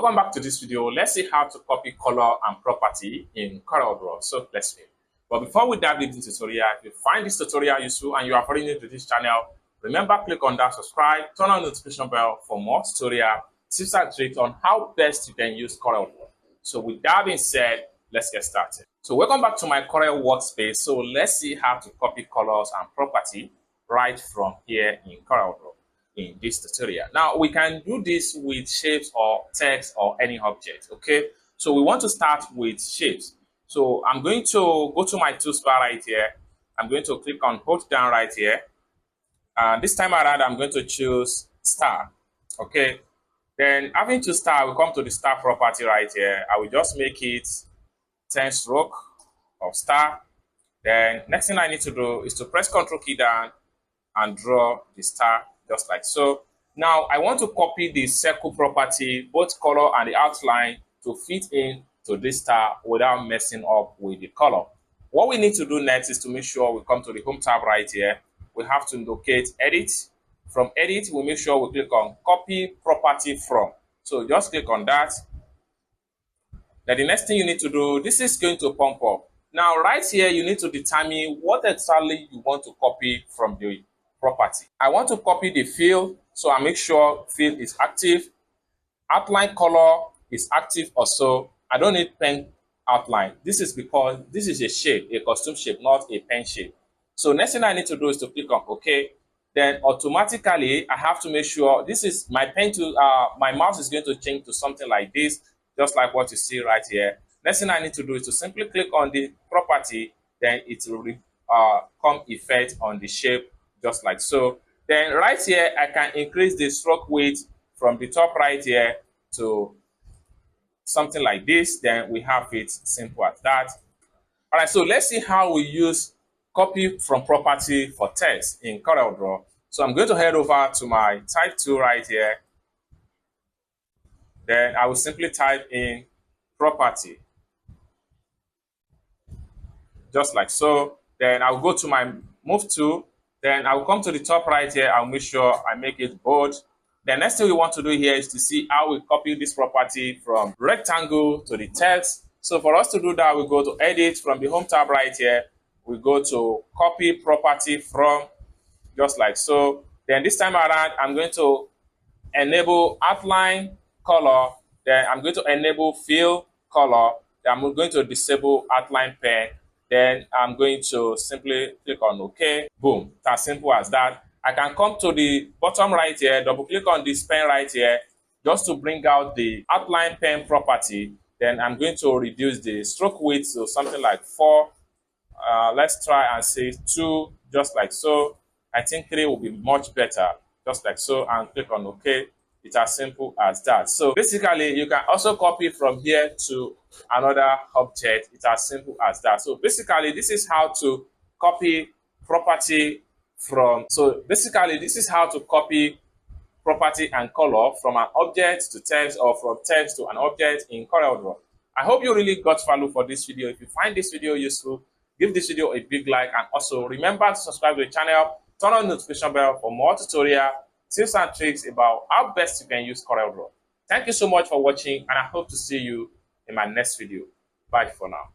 welcome back to this video. Let's see how to copy color and property in CorelDraw. So let's see. But before we dive into the tutorial, if you find this tutorial useful and you are already new to this channel, remember click on that subscribe, turn on the notification bell for more tutorial tips and tricks on how best you can use CorelDraw. So with that being said, let's get started. So welcome back to my Corel workspace. So let's see how to copy colors and property right from here in CorelDraw in this tutorial. Now we can do this with shapes or text or any object. Okay, so we want to start with shapes. So I'm going to go to my toolbar right here. I'm going to click on hold down right here. This time around I'm going to choose star. Okay, then having to star, we come to the star property right here. I will just make it 10 stroke of star. Then next thing I need to do is to press Ctrl key down and draw the star just like so. Now I want to copy the circle property, both color and the outline, to fit in to this star without messing up with the color. What we need to do next is to make sure we come to the home tab right here. We have to locate edit. From edit, we make sure we click on copy property from. So just click on that. Then the next thing you need to do, this is going to pump up. Now right here, you need to determine what exactly you want to copy from the property. I want to copy the fill, so I make sure fill is active. Outline color is active also. I don't need pen outline. This is because this is a shape, a custom shape, not a pen shape. So next thing I need to do is to click on OK. Then automatically I have to make sure this is my pen to my mouse is going to change to something like this, just like what you see right here. Next thing I need to do is to simply click on the property, then it will come effect on the shape just like so. Then right here I can increase the stroke width from the top right here to something like this. Then we have it simple as that. All right, so let's see how we use copy from property for text in CorelDraw. So I'm going to head over to my type tool right here. Then I will simply type in property just like so. Then I'll go to my move tool. Then I'll come to the top right here. I'll make sure I make it bold. The next thing we want to do here is to see how we copy this property from rectangle to the text. So for us to do that, we go to edit from the home tab right here. We go to copy property from, just like so. Then this time around, I'm going to enable outline color. Then I'm going to enable fill color. Then I'm going to disable outline pen. Then I'm going to simply click on OK. Boom. It's as simple as that. I can come to the bottom right here, double click on this pen right here, just to bring out the outline pen property. Then I'm going to reduce the stroke width to something like 4. Let's try and say 2, just like so. I think 3 will be much better, just like so, and click on OK. It's as simple as that. So basically, you can also copy from here to another object. It's as simple as that. So basically, this is how to copy property from. So basically, this is how to copy property and color from an object to text or from text to an object in CorelDraw. I hope you really got value for this video. If you find this video useful, give this video a big like, and also remember to subscribe to the channel, turn on the notification bell for more tutorial tips and tricks about how best you can use CorelDraw. Thank you so much for watching, and I hope to see you in my next video. Bye for now.